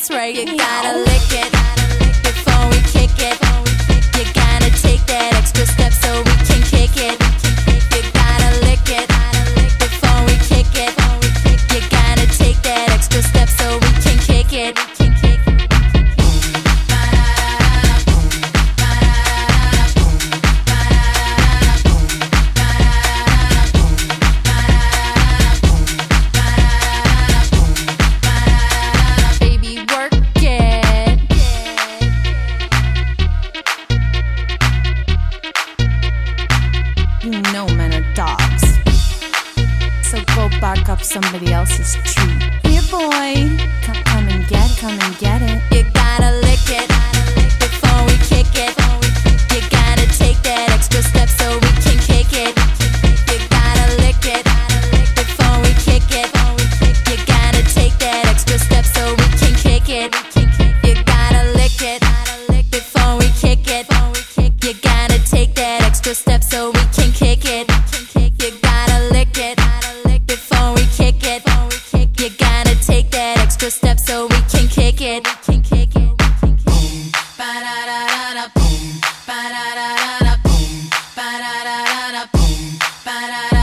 That's right, you gotta lick it before we kick it. You gotta take that extra step so we can kick it. You gotta lick it before we kick it. You gotta take that extra step so we can kick it. Bark up somebody else's tree. Here, boy, come and get it. You gotta lick it before we kick it. You gotta take that extra step so we can kick it. You gotta lick it before we kick it. You gotta take that extra step so we can kick it. You gotta lick it before we kick it. You gotta take that extra step so we can kick it. You gotta lick it before we kick it. You gotta take that extra step so we can kick it. Boom, ba-da-da-da-da, boom, ba-da-da-da-da, boom, ba-da-da-da-da, boom, ba-da.